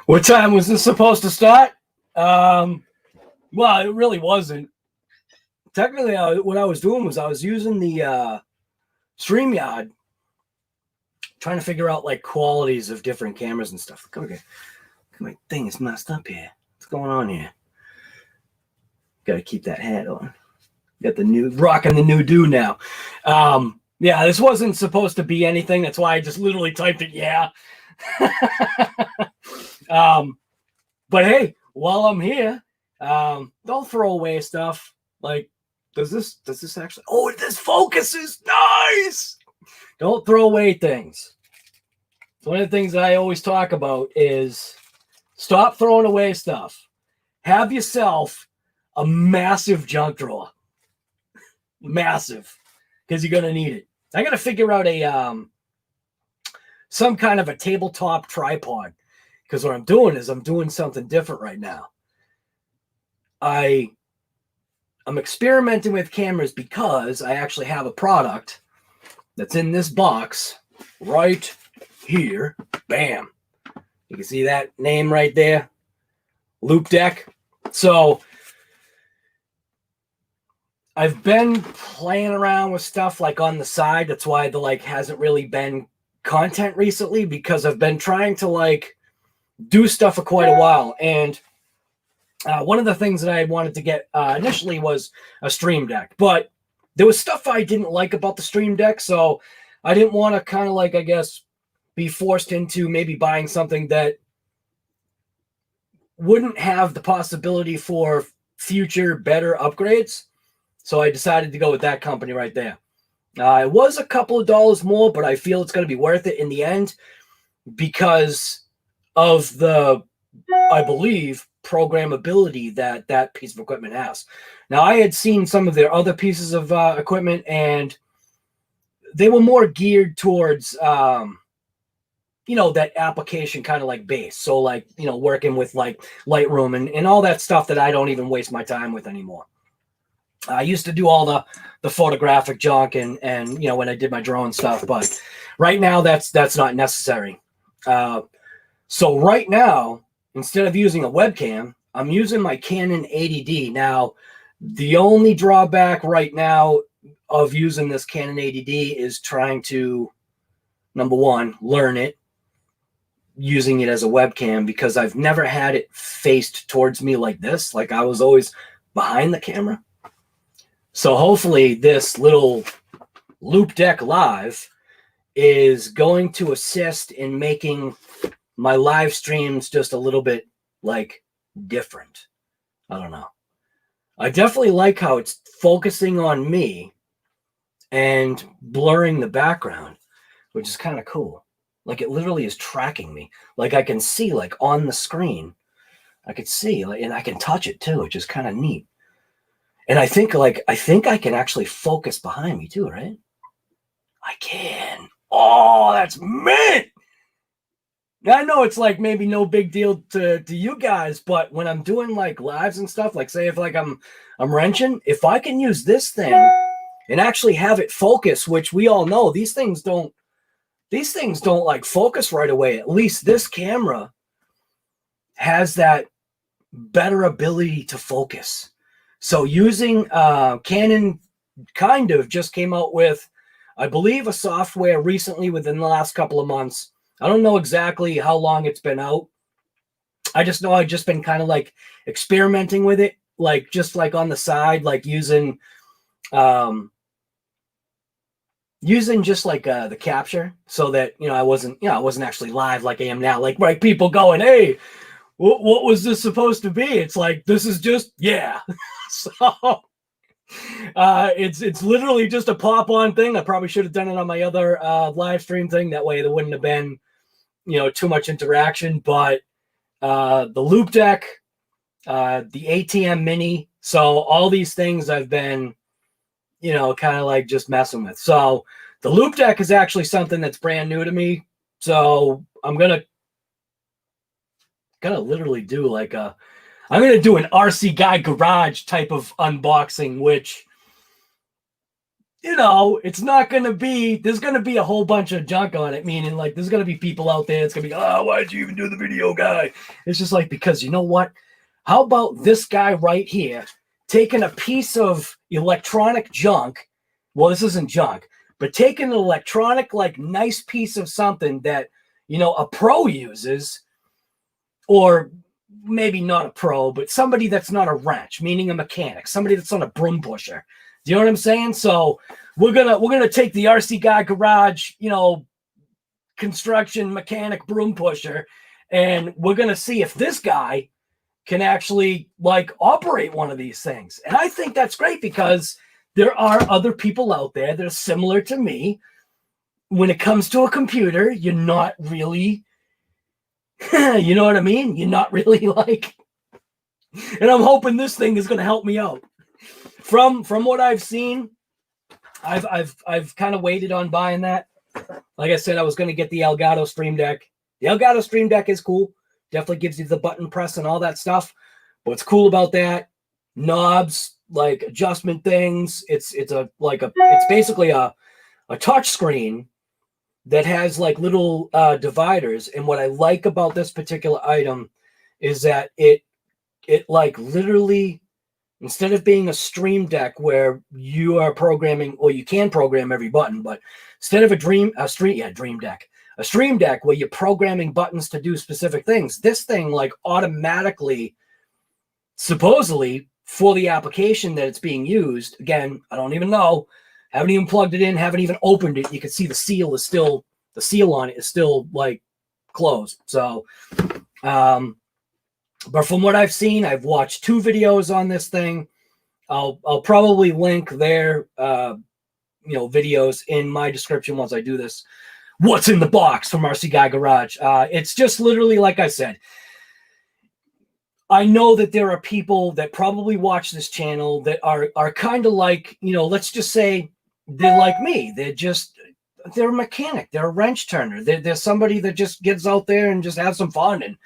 What time was this supposed to start? Well, it really wasn't. Technically, what I was doing was I was using the StreamYard, trying to figure out like qualities of different cameras and stuff. Okay, my thing is messed up here. What's going on here? Got to keep that hat on. Got the new rocking the new do now. Yeah, this wasn't supposed to be anything. That's why I just literally typed it. Yeah. But hey, while I'm here, don't throw away stuff. Like, does this actually? Oh, this focuses nice. Don't throw away things. So one of the things that I always talk about is stop throwing away stuff. Have yourself a massive junk drawer. Massive, because you're gonna need it. I gotta figure out a some kind of a tabletop tripod, because what I'm doing is I'm doing something different right now. I'm experimenting with cameras because I actually have a product that's in this box right here. Bam. You can see that name right there. Loop Deck. So I've been playing around with stuff like on the side. That's why the like hasn't really been content recently, because I've been trying to like do stuff for quite a while. And one of the things that I wanted to get initially was a Stream Deck, but there was stuff I didn't like about the Stream Deck. So I didn't want to kind of like, I guess, be forced into maybe buying something that wouldn't have the possibility for future better upgrades. So I decided to go with that company right there. It was a couple of dollars more, but I feel it's going to be worth it in the end because of the, I believe, programmability that that piece of equipment has. Now, I had seen some of their other pieces of equipment, and they were more geared towards, that application kind of like base. So like, working with like Lightroom and all that stuff that I don't even waste my time with anymore. I used to do all the photographic junk and when I did my drone stuff, but right now that's not necessary. So right now, instead of using a webcam, I'm using my Canon 80D. Now, the only drawback right now of using this Canon 80D is trying to, number one, learn it, using it as a webcam, because I've never had it faced towards me like this. Like I was always behind the camera. So hopefully this little Loop Deck Live is going to assist in making my live streams just a little bit like different. I don't know. I definitely like how it's focusing on me and blurring the background, which is kind of cool. Like it literally is tracking me. Like I can see like on the screen, I could see like, and I can touch it too, which is kind of neat. And I think I can actually focus behind me too, right? I can. Oh, that's mint. Now, I know it's like maybe no big deal to you guys, but when I'm doing like lives and stuff, like say if like I'm wrenching, if I can use this thing and actually have it focus, which we all know these things don't like focus right away. At least this camera has that better ability to focus. So using Canon kind of just came out with, I believe, a software recently within the last couple of months. I don't know exactly how long it's been out. I just know I've just been kind of like experimenting with it, like just like on the side, like using just like the capture, so that I wasn't actually live like I am now. Like people going, hey, what was this supposed to be? It's like, this is just, yeah. So it's literally just a pop-on thing. I probably should have done it on my other live stream thing. That way there wouldn't have been, too much interaction. But the Loop Deck, the ATM Mini, so all these things I've been, kind of like just messing with. So the Loop Deck is actually something that's brand new to me. So I'm gonna literally do like I'm gonna do an RC Guy Garage type of unboxing, which you know, it's not going to be, there's going to be a whole bunch of junk on it, meaning like there's going to be people out there. It's going to be, oh, why'd you even do the video, guy? It's just like, because you know what? How about this guy right here taking a piece of electronic junk? Well, this isn't junk, but taking an electronic, like nice piece of something that, you know, a pro uses, or maybe not a pro, but somebody that's not a wrench, meaning a mechanic, somebody that's not a broom pusher. Do you know what I'm saying? So we're gonna take the RC Guy Garage, you know, construction mechanic broom pusher, and we're gonna see if this guy can actually like operate one of these things. And I think that's great because there are other people out there that are similar to me. When it comes to a computer, you're not really, you know what I mean? You're not really like, and I'm hoping this thing is gonna help me out. From what I've seen, I've kind of waited on buying that. Like I said, I was going to get the Elgato Stream Deck. The Elgato Stream Deck is cool. Definitely gives you the button press and all that stuff. But what's cool about that, knobs, like adjustment things. It's basically a touch screen that has like little dividers. And what I like about this particular item is that it like literally, instead of being a Stream Deck where you are programming, or you can program every button, but instead of a Stream Deck where you're programming buttons to do specific things, this thing like automatically, supposedly for the application that it's being used. Again, I don't even know. Haven't even plugged it in. Haven't even opened it. You can see the seal on it is still like closed. So, but from what I've seen, I've watched 2 videos on this thing. I'll probably link their videos in my description once I do this. What's in the box from RC Guy Garage? It's just literally, like I said, I know that there are people that probably watch this channel that are kind of like, you know, let's just say they're like me. They're a mechanic. They're a wrench turner. They're somebody that just gets out there and just has some fun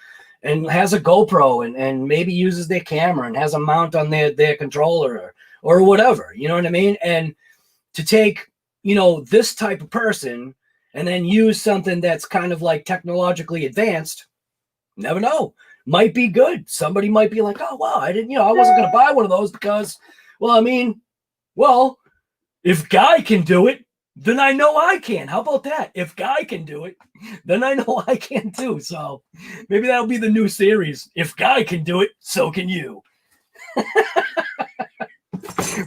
and has a GoPro and maybe uses their camera and has a mount on their controller or whatever, you know what I mean? And to take, you know, this type of person and then use something that's kind of like technologically advanced, never know, might be good. Somebody might be like, oh, wow, I wasn't going to buy one of those because, if Guy can do it, then I know I can. How about that? If Guy can do it, then I know I can too. So maybe that'll be the new series. If Guy can do it, so can you.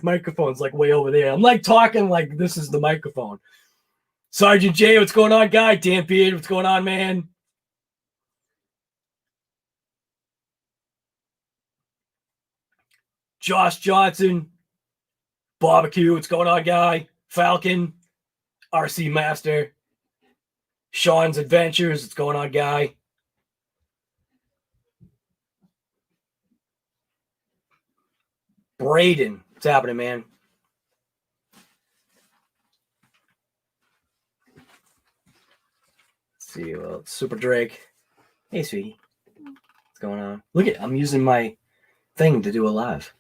Microphone's like way over there. I'm like talking like this is the microphone. Sergeant J, what's going on, Guy? Dan Beard, what's going on, man? Josh Johnson, Barbecue, what's going on, Guy? Falcon, RC Master, Sean's Adventures, what's going on, Guy? Braden, what's happening, man? Let's see, Super Drake. Hey, sweetie. What's going on? Look at, I'm using my thing to do a live.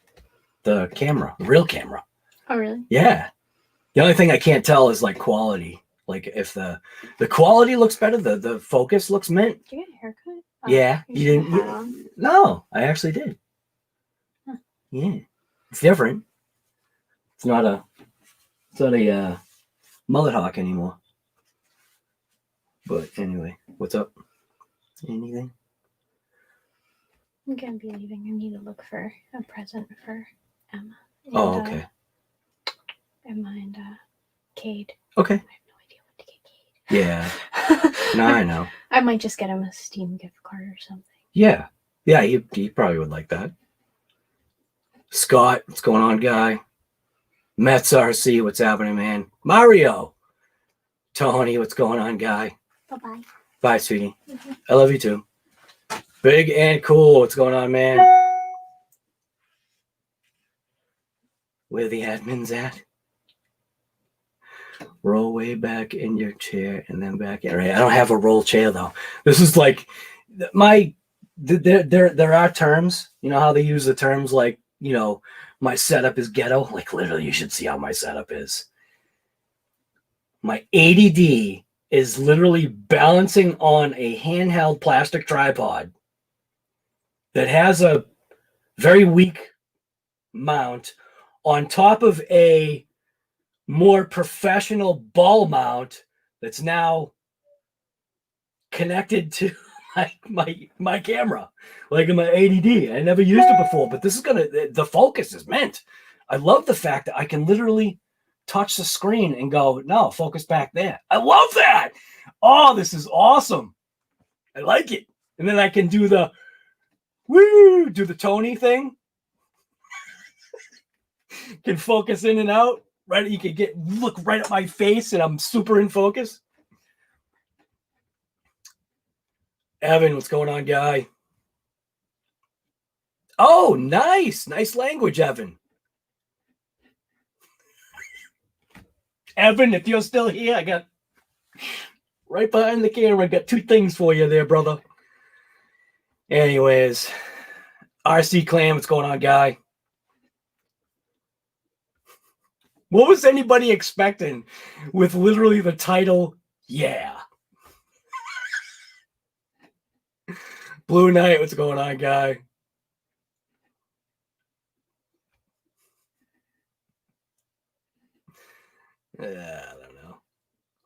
The camera, the real camera. Oh, really? Yeah. The only thing I can't tell is like quality. Like if the quality looks better, the focus looks mint. Did you get a haircut? Oh, yeah. You didn't? No, I actually did. Huh. Yeah. It's different. It's not a mullet hawk anymore. But anyway, what's up? Anything? I'm gonna be leaving. I need to look for a present for Emma. Oh, okay. Emma and Cade. Okay. I have no idea what to get Cade. Yeah. No, I know. I might just get him a Steam gift card or something. Yeah. Yeah, he probably would like that. Scott, what's going on, Guy? Mets RC, what's happening, man? Mario. Tony, what's going on, Guy? Bye-bye. Bye, sweetie. Mm-hmm. I love you too. Big and cool, what's going on, man? Where the admin's at? Roll way back in your chair and then back in. Right, I don't have a roll chair though. This is like there are terms, you know how they use the terms like, you know, my setup is ghetto. Like literally you should see how my setup is. My ADD is literally balancing on a handheld plastic tripod that has a very weak mount on top of a more professional ball mount that's now connected to my camera, like in my ADD. I never used it before, but this is the focus is meant. I love the fact that I can literally touch the screen and go, no, focus back there. I love that. Oh, this is awesome. I like it. And then I can do the Tony thing. Can focus in and out. Right, you can look right at my face and I'm super in focus. Evan, what's going on, guy? Oh, nice language, Evan. Evan, if you're still here, I got right behind the camera. I got two things for you there, brother. Anyways, RC Clan, what's going on, guy? What was anybody expecting with literally the title? Yeah. Blue Knight, what's going on, guy? I don't know.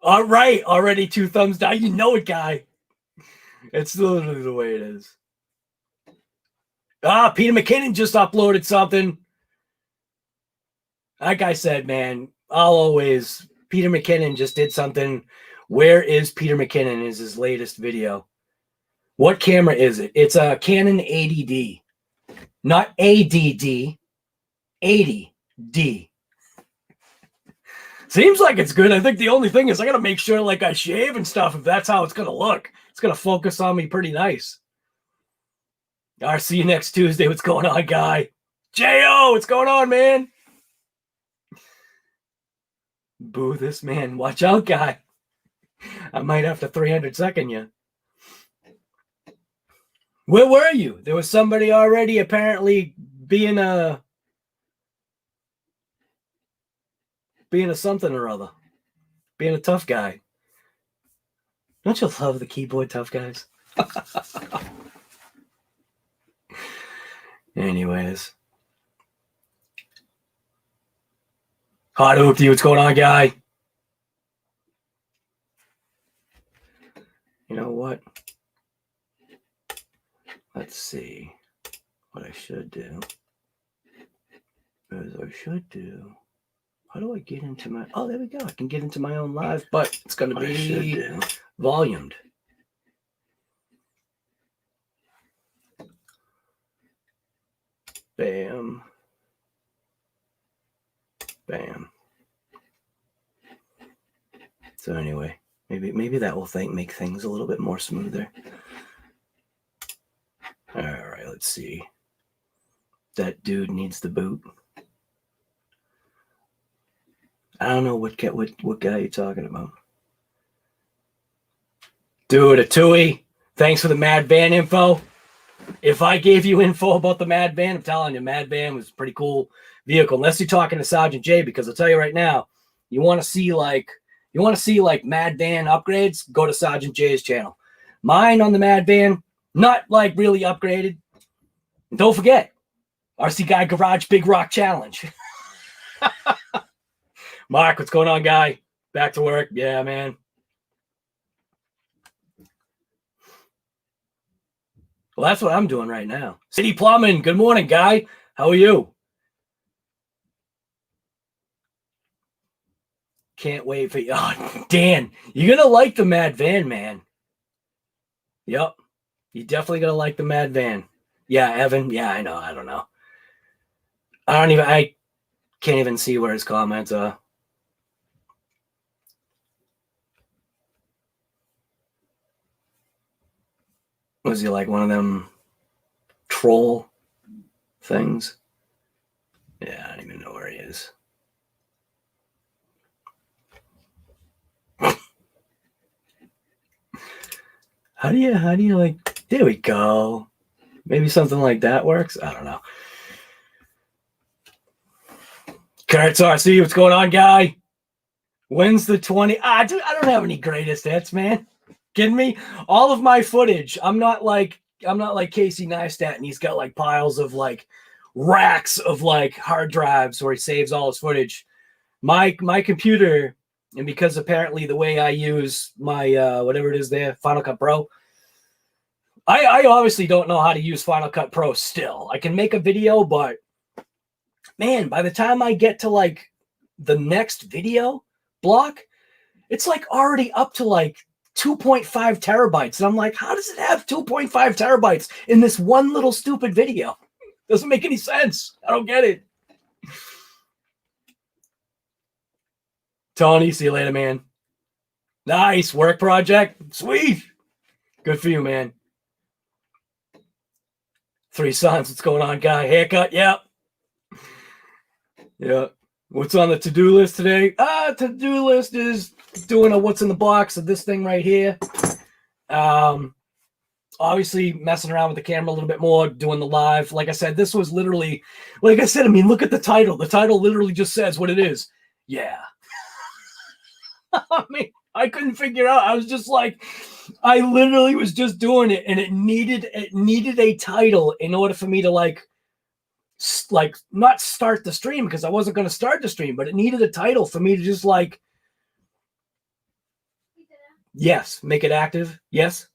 All right, already 2 thumbs down. You know it, guy. It's literally the way it is. Peter McKinnon just uploaded something. Like I said, man, Peter McKinnon just did something. Where is Peter McKinnon is his latest video. What camera is it? It's a Canon 80D. Not ADD. 80D. Seems like it's good. I think the only thing is I got to make sure like I shave and stuff if that's how it's going to look. It's going to focus on me pretty nice. I'll see you next Tuesday. What's going on, guy? J.O., what's going on, man? Boo this man. Watch out, guy. I might have to 300-second you. Where were you? There was somebody already apparently being a something or other. Being a tough guy. Don't you love the keyboard tough guys? Anyways. Hot hoop to you. What's going on, guy? You know what? Let's see. What I should do is how do I get into my... Oh, there we go. I can get into my own live, but it's going to be volumed. Bam. Bam. So anyway, maybe that will make things a little bit more smoother. All right, let's see. That dude needs the boot. I don't know what guy you're talking about. Dude, a Tui. Thanks for the Mad Van info. If I gave you info about the Mad Van, I'm telling you, Mad Van was a pretty cool vehicle. Unless you're talking to Sergeant J, because I'll tell you right now, you want to see like Mad Van upgrades, go to Sergeant J's channel. Mine on the Mad Van, not like really upgraded. And don't forget, RC Guy Garage Big Rock Challenge. Mark, what's going on, guy? Back to work. Yeah, man. Well, that's what I'm doing right now. City Plumbing, good morning, guy. How are you? Can't wait for you. Oh, Dan, you're going to like the Mad Van, man. Yep. You're definitely going to like the Mad Van. Yeah, Evan. Yeah, I know. I don't know. I can't even see where his comments are. Was he like one of them troll things? Yeah, I don't even know where he is. How do you like, there we go. Maybe something like that works. I don't know. Kurtz RC, what's going on, guy? When's the 20? Dude, I don't have any greatest hits, man. Kidding me? All of my footage, I'm not like Casey Neistat, and he's got like piles of like racks of like hard drives where he saves all his footage. My computer, and because apparently the way I use my whatever it is there, Final Cut Pro, I obviously don't know how to use Final Cut Pro still. I can make a video, but man, by the time I get to like the next video block, it's like already up to like 2.5 terabytes. And I'm like, how does it have 2.5 terabytes in this one little stupid video? Doesn't make any sense. I don't get it. Tony, see you later, man. Nice work project. Sweet. Good for you, man. 3 sons. What's going on, guy? Haircut? Yep. Yeah. What's on the to-do list today? To-do list is doing a what's in the box of this thing right here. Obviously messing around with the camera a little bit more, doing the live. Like I said, this was literally, like I said, I mean, look at the title. The title literally just says what it is. Yeah. I mean, I couldn't figure out. I was just like, I literally was just doing it, and it needed a title in order for me to like not start the stream, because I wasn't going to start the stream, but it needed a title for me to just like, yes, make it active. Yes.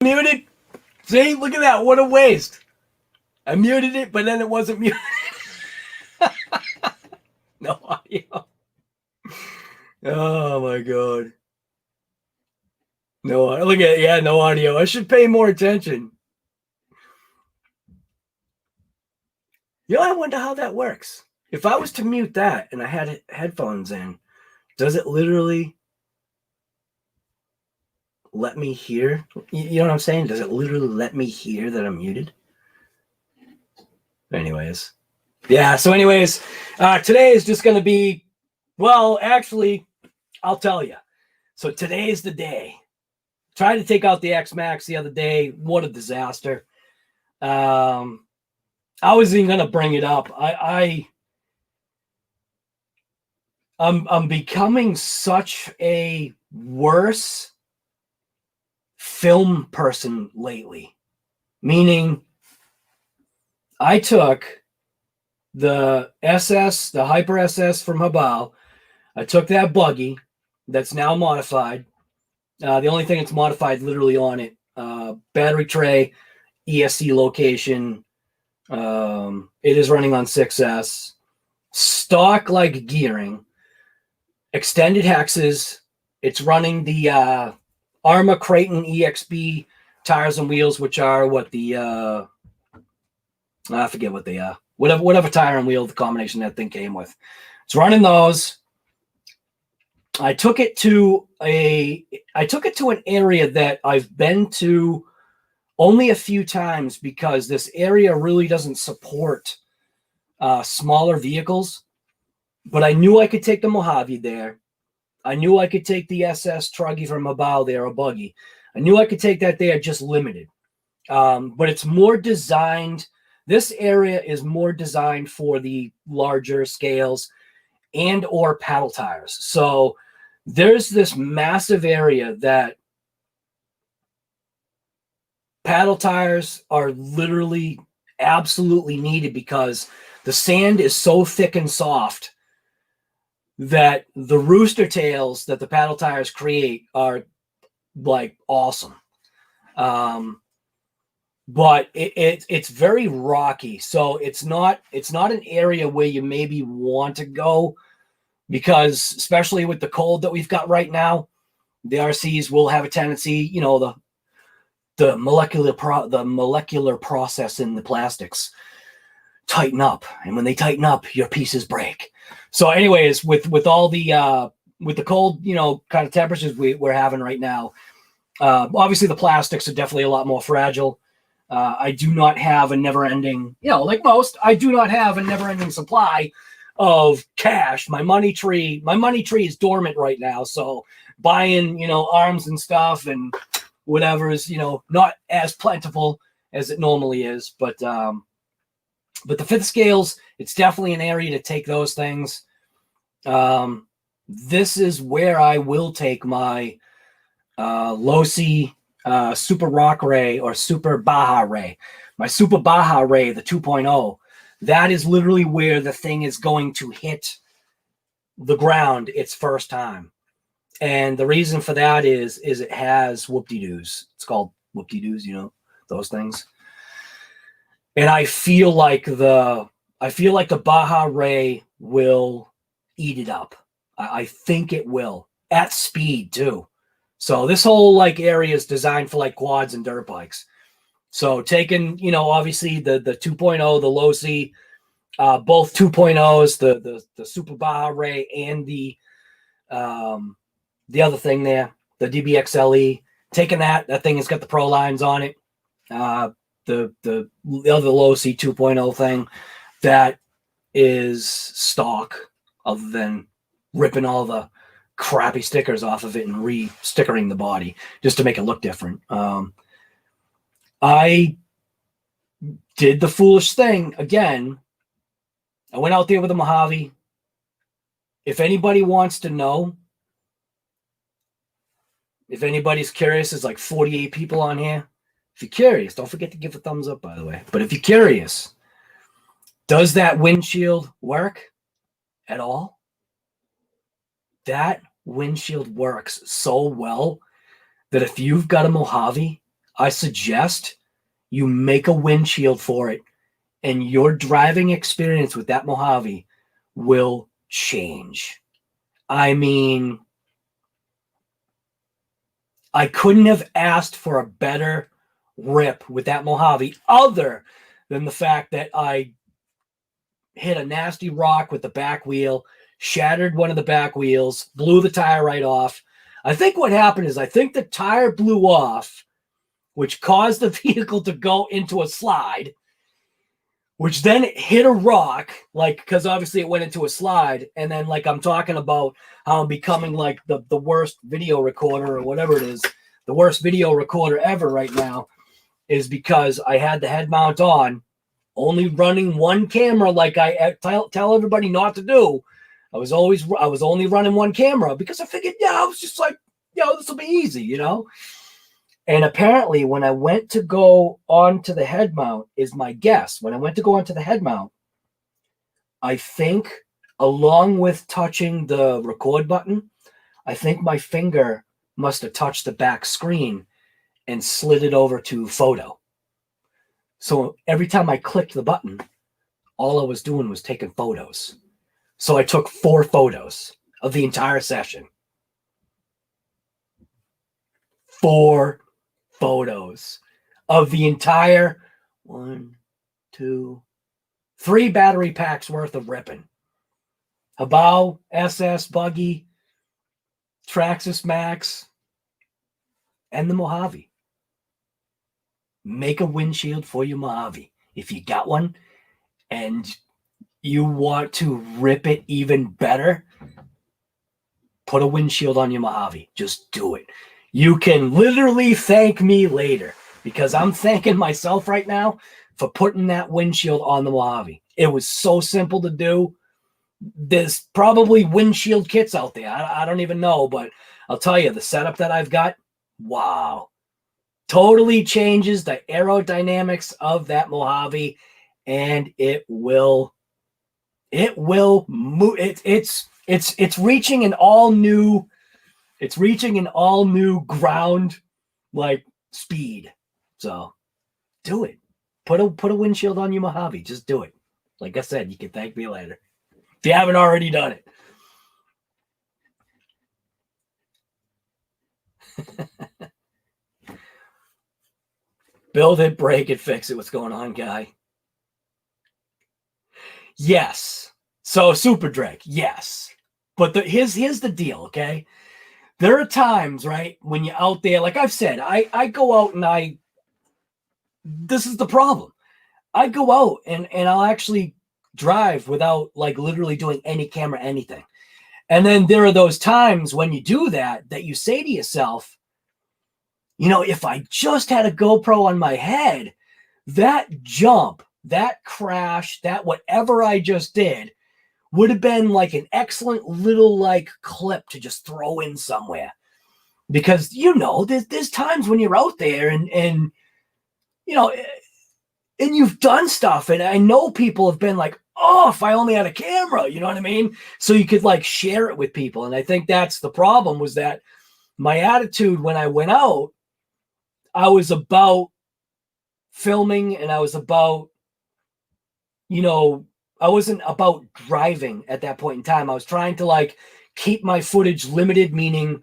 Muted. See, look at that. What a waste. I muted it, but then it wasn't muted. No audio. Oh my god. No, look at it. Yeah, no audio. I should pay more attention. You know, I wonder how that works. If I was to mute that and I had headphones in, does it literally let me hear? You know what I'm saying? Does it literally let me hear that I'm muted? Anyways. Yeah, so anyways, today is just going to be, well, actually, I'll tell you. So today is the day. Tried to take out the X-Max the other day. What a disaster. I wasn't even going to bring it up. I'm becoming such a worse film person lately. Meaning, I took the SS, the Hyper SS from Habal. I took that buggy that's now modified. The only thing that's modified literally on it, battery tray, ESC location. It is running on 6S. Stock like gearing. Extended hexes. It's running the Arma Creighton EXB tires and wheels, which are what the I forget what they are. Whatever tire and wheel the combination that thing came with. It's running those. I took it to an area that I've been to only a few times, because this area really doesn't support smaller vehicles. But I knew I could take the Mojave there. I knew I could take the SS Truggy from Habal there, a buggy. I knew I could take that there, just limited. But it's more designed. This area is more designed for the larger scales and or paddle tires. So there's this massive area that paddle tires are literally absolutely needed, because the sand is so thick and soft that the rooster tails that the paddle tires create are like awesome. But it's very rocky, so it's not an area where you maybe want to go, because especially with the cold that we've got right now, the RCs will have a tendency, you know, the molecular process in the plastics tighten up, and when they tighten up, your pieces break. So anyways, with all the with the cold, you know, kind of temperatures we're having right now, obviously the plastics are definitely a lot more fragile. I do not have a never-ending, you know, like most, I do not have a never-ending supply of cash. My money tree is dormant right now, so buying, you know, arms and stuff and whatever is, you know, not as plentiful as it normally is. But the fifth scales, it's definitely an area to take those things. This is where I will take my Losi Super Rock Ray or Super Baja Ray. My Super Baja Ray, the 2.0, that is literally where the thing is going to hit the ground its first time. And the reason for that is it has whoop-de-doos. It's called whoop-de-doos, you know, those things. And I feel like the Baja Ray will eat it up. I think it will, at speed too. So this whole like area is designed for like quads and dirt bikes. So taking, you know, obviously the 2.0, the Losi, both 2.0s, the Super Baja Ray and the other thing there, the DBXLE, taking that thing has got the Pro lines on it. The other Losi 2.0 thing, that is stock, other than ripping all the crappy stickers off of it and re-stickering the body just to make it look different. I did the foolish thing again. I went out there with a Mojave. If anybody wants to know, if anybody's curious, there's like 48 people on here. If you're curious, don't forget to give a thumbs up, by the way. But if you're curious, does that windshield work at all? That windshield works so well that if you've got a Mojave, I suggest you make a windshield for it, and your driving experience with that Mojave will change. I mean, I couldn't have asked for a better rip with that Mojave, other than the fact that I hit a nasty rock with the back wheel, shattered one of the back wheels, blew the tire right off. I think what happened is, I think the tire blew off, which caused the vehicle to go into a slide, which then hit a rock, like, because obviously it went into a slide. And then, like, I'm talking about how I'm becoming like the worst video recorder, or whatever it is, the worst video recorder ever right now, is because I had the head mount on, only running one camera, like I tell everybody not to do. I was only running one camera because I figured, I was just like, this will be easy, you know? And apparently when I went to go onto the head mount, is my guess, when I went to go onto the head mount, I think along with touching the record button, I think my finger must have touched the back screen and slid it over to photo. So every time I clicked the button, all I was doing was taking photos. So I took 4 photos of the entire session. 4 photos of the entire 1, 2, 3 battery packs worth of ripping. Habao, SS, Buggy, Traxxas Max, and the Mojave. Make a windshield for your Mojave. If you got one and you want to rip it even better, put a windshield on your Mojave. Just do it. You can literally thank me later, because I'm thanking myself right now for putting that windshield on the Mojave. It was so simple to do. There's probably windshield kits out there. I don't even know, but I'll tell you, the setup that I've got, wow. Totally changes the aerodynamics of that Mojave, and it will move. It's reaching an all new It's reaching an all new ground like speed. So do it. Put a windshield on your Mojave. Just do it. Like I said, you can thank me later if you haven't already done it. Build it, break it, fix it. What's going on, guy? Yes. So Super Drake, yes. But here's the deal, okay? There are times, right, when you're out there, like I've said, I go out and this is the problem. I go out and I'll actually drive without like literally doing any camera, anything. And then there are those times when you do that you say to yourself, if I just had a GoPro on my head, that jump, that crash, that whatever I just did would have been like an excellent little like clip to just throw in somewhere. Because, there's times when you're out there and and you've done stuff. And I know people have been like, oh, if I only had a camera, you know what I mean? So you could like share it with people. And I think that's the problem, was that my attitude when I went out, I was about filming and I was about, I wasn't about driving at that point in time. I was trying to like keep my footage limited, meaning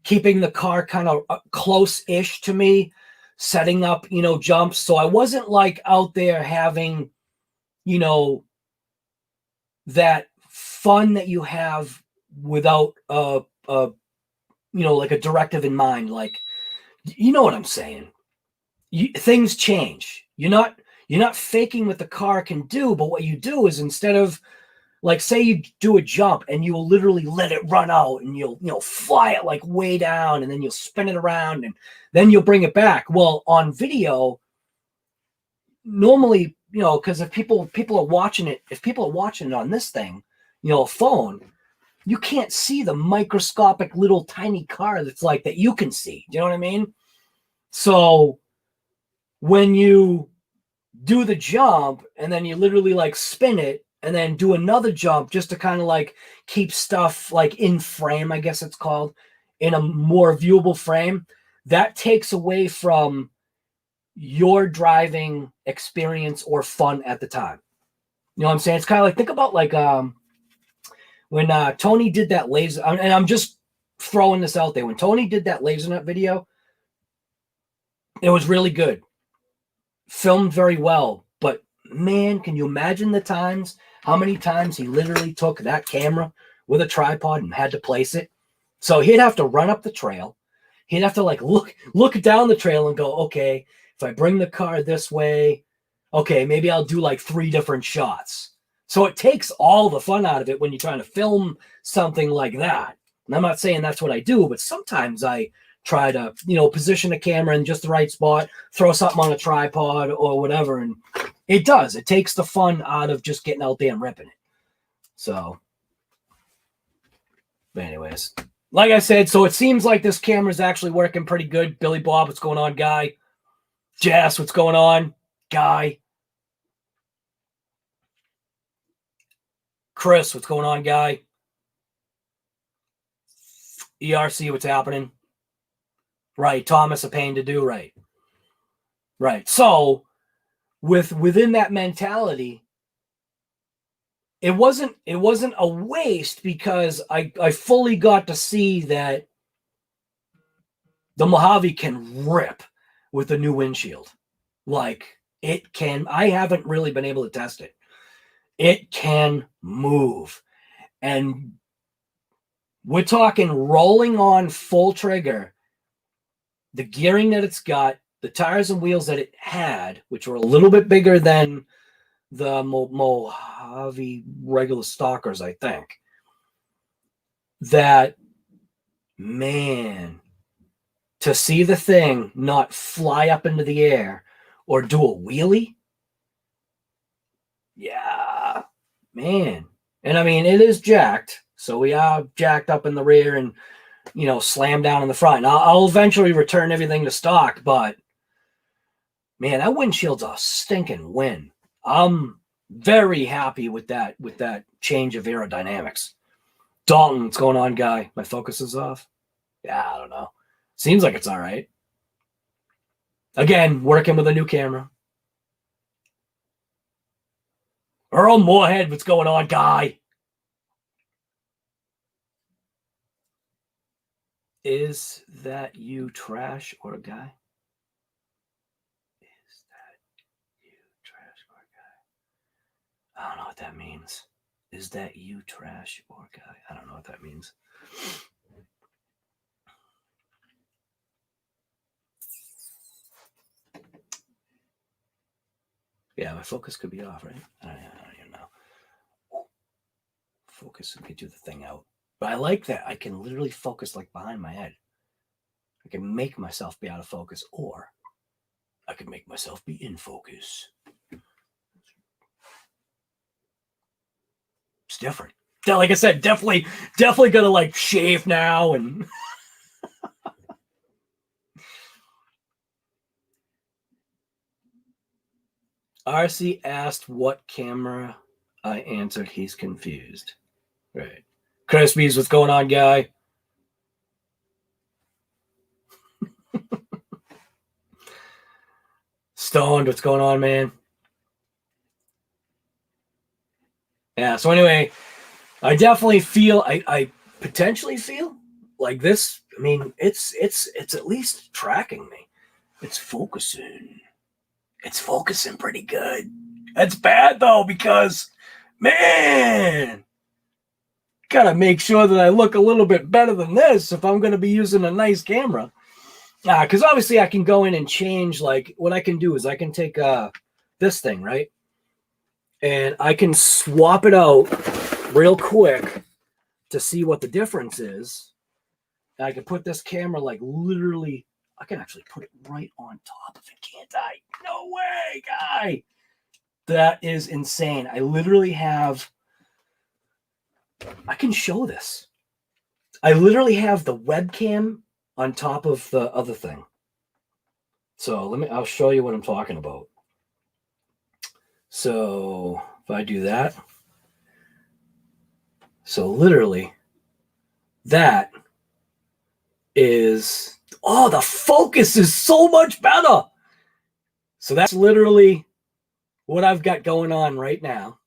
keeping the car kind of close-ish to me, setting up, jumps. So I wasn't like out there having, that fun that you have without like a directive in mind. Like, you know what I'm saying? Things change. You're not faking what the car can do, but what you do is, instead of like, say you do a jump and you will literally let it run out and you'll fly it like way down and then you'll spin it around and then you'll bring it back. Well, on video, normally, because if people are watching it, on this thing, a phone, you can't see the microscopic little tiny car that's like that you can see. Do you know what I mean? So when you do the jump and then you literally like spin it and then do another jump just to kind of like keep stuff like in frame, I guess it's called, in a more viewable frame, that takes away from your driving experience or fun at the time. You know what I'm saying? It's kind of like, think about like when Tony did that laser, and I'm just throwing this out there. When Tony did that laser nut video, it was really good. Filmed very well, but man, can you imagine how many times he literally took that camera with a tripod and had to place it? So he'd have to run up the trail. He'd have to like look down the trail and go, okay, if I bring the car this way, okay, maybe I'll do like 3 different shots. So it takes all the fun out of it when you're trying to film something like that. And I'm not saying that's what I do, but sometimes I try to, position a camera in just the right spot, throw something on a tripod or whatever. And it takes the fun out of just getting out there and ripping it. So, but anyways, like I said, so it seems like this camera is actually working pretty good. Billy Bob, what's going on, guy? Jess, what's going on, guy? Chris, what's going on, guy? ERC, what's happening? Right, Thomas, a pain to do, right. So within that mentality, it wasn't a waste, because I fully got to see that the Mojave can rip with a new windshield. Like, it can. I haven't really been able to test it. It can move. And we're talking rolling on full trigger, the gearing that it's got, the tires and wheels that it had, which were a little bit bigger than the Mojave regular stalkers, I think. That, man, to see the thing not fly up into the air or do a wheelie, yeah, man. And I mean, it is jacked, so we are jacked up in the rear and, slam down in the front. I'll eventually return everything to stock, but man, that windshield's a stinking win. I'm very happy with that change of aerodynamics. Dalton, what's going on, guy? My focus is off. Yeah, I don't know. Seems like it's all right. Again, working with a new camera. Earl Moorhead, what's going on, guy? Is that you, trash or a guy? Is that you, trash or a guy? I don't know what that means. Is that you, trash or guy? I don't know what that means. Yeah, my focus could be off, right? I don't even know. Focus and do the thing out. But I like that. I can literally focus like behind my head. I can make myself be out of focus, or I can make myself be in focus. It's different. Like I said, definitely gonna like shave now and RC asked what camera I answered. He's confused. Right. Crispies, what's going on, guy? Stoned, what's going on, man? Yeah, so anyway, I definitely feel I potentially feel like this. I mean, it's at least tracking me. It's focusing. It's focusing pretty good. That's bad though, because man, gotta make sure that I look a little bit better than this if I'm gonna be using a nice camera. Because obviously I can go in and change. Like what I can do is I can take this thing, right, and I can swap it out real quick to see what the difference is. And I can put this camera like literally. I can actually put it right on top of it, can't I? No way, guy. That is insane. I literally have. I can show this. I literally have the webcam on top of the other thing. So I'll show you what I'm talking about. So if I do that, so literally that is, oh, the focus is so much better. So that's literally what I've got going on right now.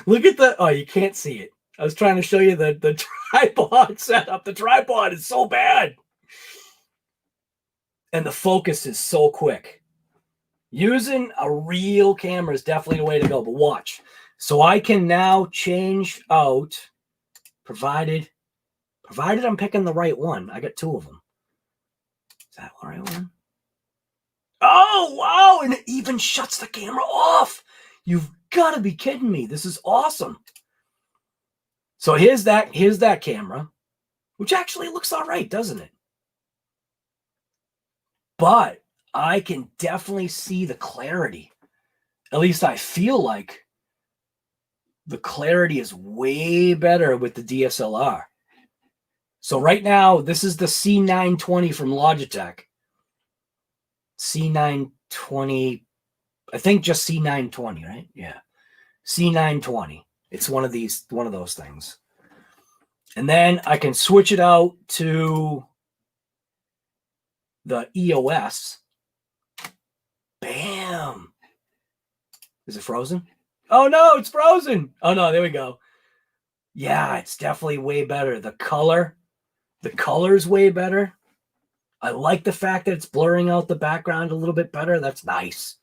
Look at the, oh, you can't see it. I was trying to show you the tripod setup. The tripod is so bad. And the focus is so quick. Using a real camera is definitely the way to go, but watch. So I can now change out, provided I'm picking the right one. I got two of them. Is that the right one? Oh, wow, and it even shuts the camera off. You've got to be kidding me. This is awesome. So here's that camera, which actually looks all right, doesn't it? But I can definitely see the clarity. At least I feel like the clarity is way better with the DSLR. So right now, this is the C920 from Logitech. C920, I think just C920, right? Yeah. C920. It's one of those things. And then I can switch it out to the EOS. Bam. Is it frozen? Oh no, it's frozen. Oh no, there we go. Yeah, it's definitely way better. The color's way better. I like the fact that it's blurring out the background a little bit better. That's nice.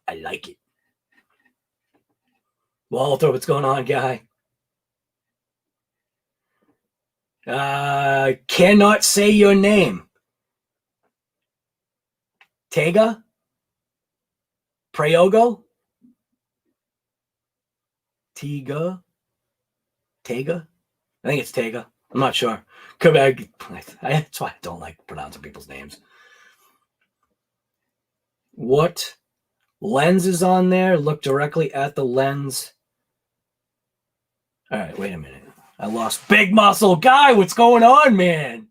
I like it. Walter, what's going on, guy? Cannot say your name. Tega? Prayogo? Tega? I think it's Tega. I'm not sure. Could be. That's why I don't like pronouncing people's names. What lens is on there? Look directly at the lens. All right, wait a minute. I lost Big Muscle. Guy, what's going on, man?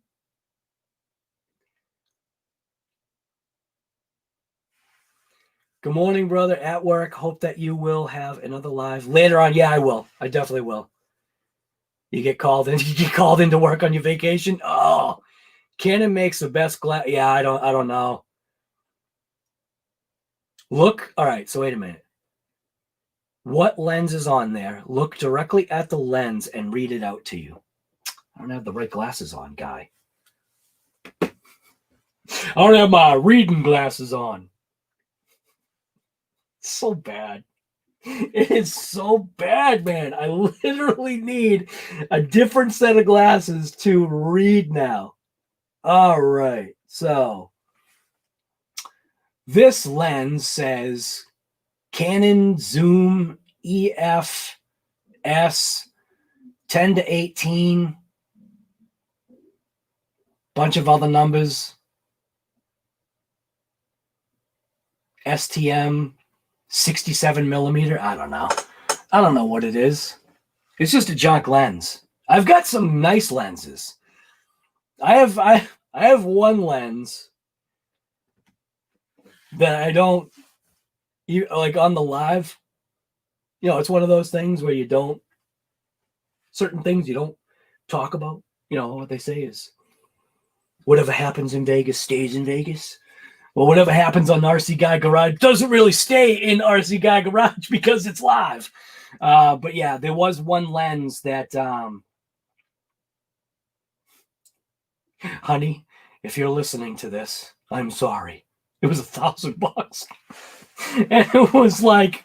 Good morning, brother. At work. Hope that you will have another live later on. Yeah, I will. I definitely will. You get called in. You get called into work on your vacation. Oh, Canon makes the best glass. Yeah, I don't know. Look. All right. So wait a minute. What lens is on there? Look directly at the lens and read it out to you. I don't have the right glasses on, guy. I don't have my reading glasses on. So bad. It is so bad, man. I literally need a different set of glasses to read now. All right. So this lens says Canon Zoom EF S 10 to 18. Bunch of other numbers. STM 67 millimeter. I don't know. I don't know what it is. It's just a junk lens. I've got some nice lenses. I have one lens that I don't like on the live. You know, it's one of those things where you don't certain things you don't talk about. You know, what they say is whatever happens in Vegas stays in Vegas. Well, whatever happens on RC Guy Garage doesn't really stay in RC Guy Garage because it's live. But yeah, there was one lens that, honey, if you're listening to this, I'm sorry. It was $1,000. And it was like,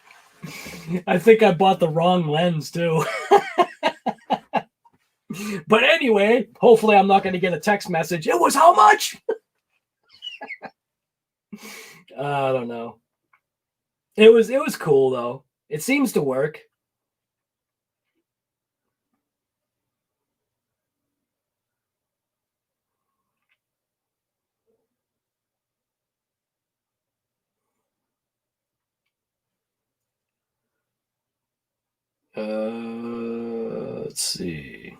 I think I bought the wrong lens too. But anyway, hopefully I'm not going to get a text message. It was how much? I don't know. It was cool though. It seems to work. Let's see.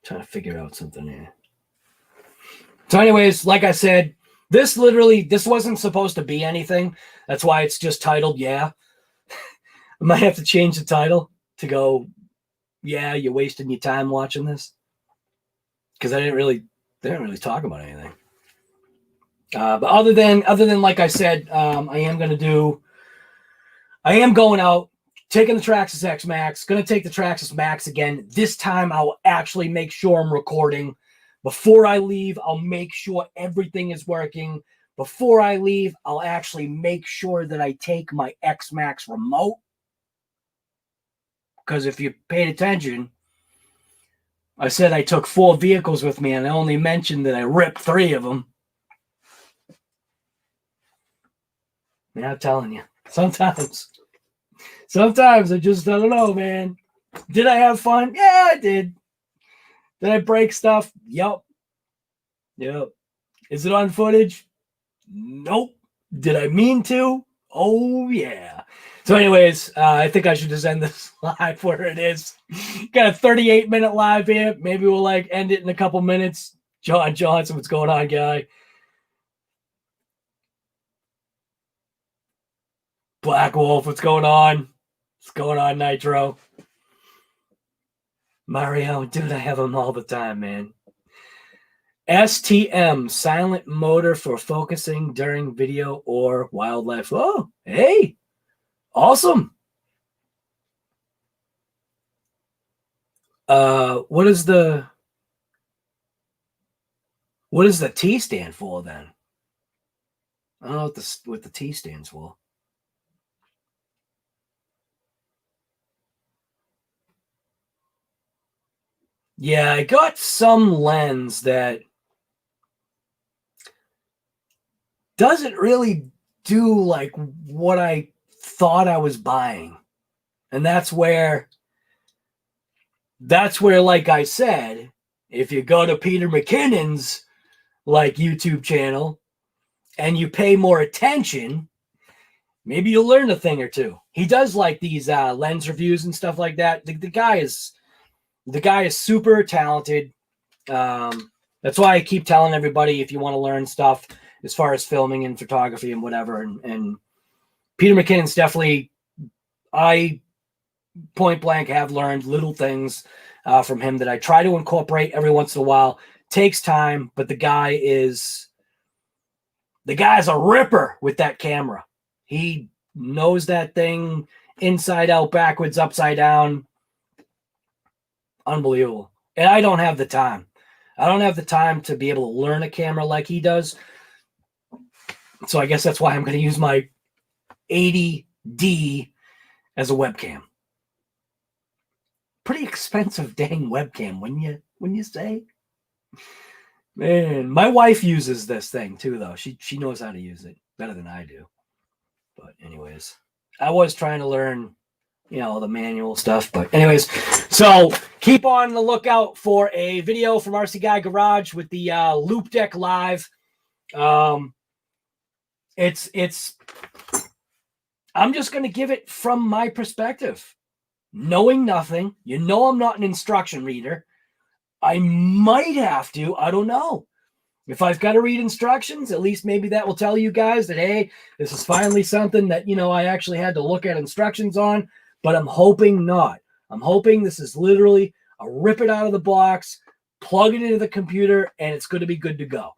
Trying to figure out something here. So anyways, like I said, this wasn't supposed to be anything. That's why it's just titled, yeah. I might have to change the title to go, yeah, you're wasting your time watching this. Because they didn't really talk about anything. But other than like I said, I am going out, taking the Traxxas X Max, going to take the Traxxas Max again. This time I'll actually make sure I'm recording. Before I leave, I'll make sure everything is working. Before I leave, I'll actually make sure that I take my X Max remote. Because if you paid attention, I said I took 4 vehicles with me, and I only mentioned that I ripped 3 of them. Man, I'm telling you, sometimes I just don't know, man. Did I have fun? Yeah, I did. Did I break stuff? Yep. Is it on footage? Nope. Did I mean to? Oh, yeah. So anyways, I think I should just end this live where it is. Got a 38-minute live here. Maybe we'll end it in a couple minutes. John Johnson, what's going on, guy? Black Wolf, what's going on? What's going on, Nitro? Mario, dude, I have them all the time, man. STM, silent motor for focusing during video or wildlife. Oh, hey, awesome. What does the T stand for then? I don't know what the T stands for. Yeah, I got some lens that doesn't really do like what I thought I was buying. And that's where, like I said, if you go to Peter McKinnon's YouTube channel and you pay more attention, maybe you'll learn a thing or two. He does like these lens reviews and stuff like that. The guy is super talented. That's why I keep telling everybody, if you want to learn stuff as far as filming and photography and whatever, and Peter McKinnon's definitely, I point blank have learned little things from him that I try to incorporate every once in a while. Takes time, but the guy's a ripper with that camera. He knows that thing inside out, backwards, upside down. Unbelievable. And I don't have the time. I don't have the time to be able to learn a camera like he does. So I guess that's why I'm going to use my 80D as a webcam. Pretty expensive dang webcam, wouldn't you say? Man, my wife uses this thing too, though. She knows how to use it better than I do. But anyways, I was trying to learn, the manual stuff. But anyways, so keep on the lookout for a video from RC Guy Garage with the Loop Deck Live. It's I'm just going to give it from my perspective. Knowing nothing, I'm not an instruction reader. I might have to, I don't know. If I've got to read instructions, at least maybe that will tell you guys that, hey, this is finally something that, I actually had to look at instructions on, but I'm hoping not. I'm hoping this is literally a rip it out of the box, plug it into the computer, and it's going to be good to go.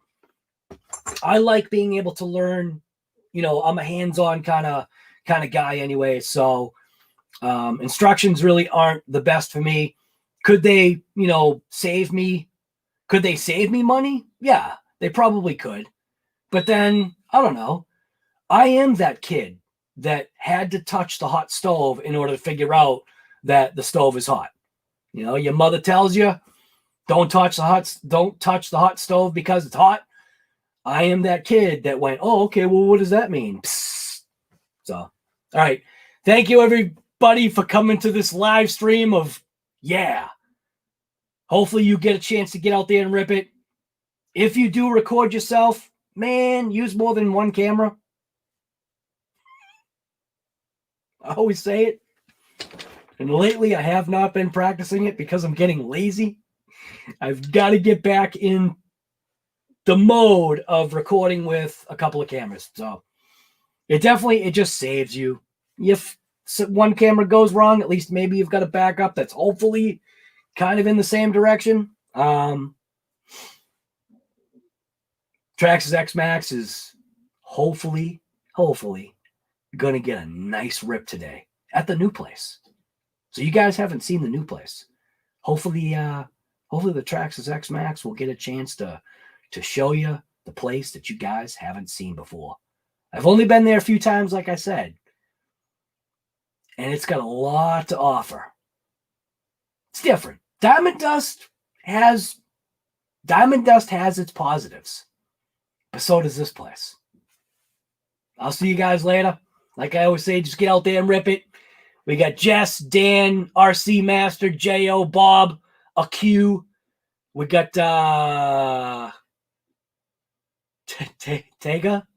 I like being able to learn, I'm a hands-on kind of guy anyway, so instructions really aren't the best for me. Could they, save me? Could they save me money? Yeah, they probably could. But then, I don't know. I am that kid that had to touch the hot stove in order to figure out that the stove is hot. Your mother tells you, don't touch the hot stove because it's hot. I am that kid that went, oh, okay, well, what does that mean? Psst. So, all right. Thank you, everybody, for coming to this live stream of, hopefully you get a chance to get out there and rip it. If you do record yourself, man, use more than one camera. I always say it. And lately I have not been practicing it because I'm getting lazy. I've got to get back in the mode of recording with a couple of cameras. So it just saves you. If one camera goes wrong, at least maybe you've got a backup that's hopefully kind of in the same direction. Traxxas X Max is hopefully going to get a nice rip today at the new place. So you guys haven't seen the new place. Hopefully the Traxxas X Max will get a chance to show you the place that you guys haven't seen before. I've only been there a few times, like I said, and it's got a lot to offer. It's different. Diamond Dust has its positives, but so does this place. I'll see you guys later. Like I always say, just get out there and rip it. We got Jess, Dan, RC Master, J.O., Bob, AQ. We got Tega.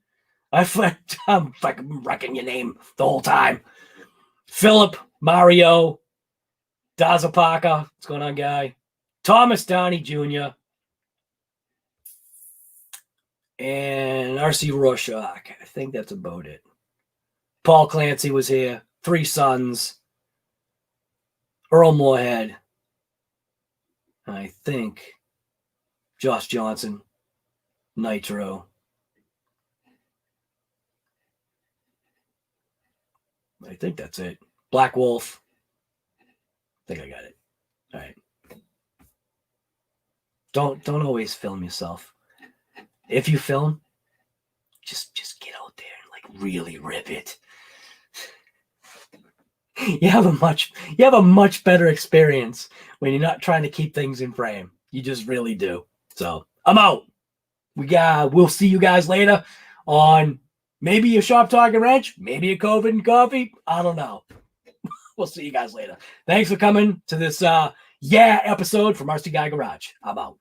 I'm fucking wrecking your name the whole time. Philip, Mario, Dazapaka. What's going on, guy? Thomas Downey Jr. And RC Rorschach. I think that's about it. Paul Clancy was here. Three Sons. Earl Moorhead. I think Josh Johnson. Nitro. I think that's it. Black Wolf. I think I got it. All right. Don't always film yourself. If you film, just get out there and like really rip it. You have a much better experience when you're not trying to keep things in frame. You just really do. So I'm out. We'll see you guys later on maybe a Shop Talking Wrench, maybe a COVID and Coffee. I don't know. We'll see you guys later. Thanks for coming to this episode from RC Guy Garage. I'm out.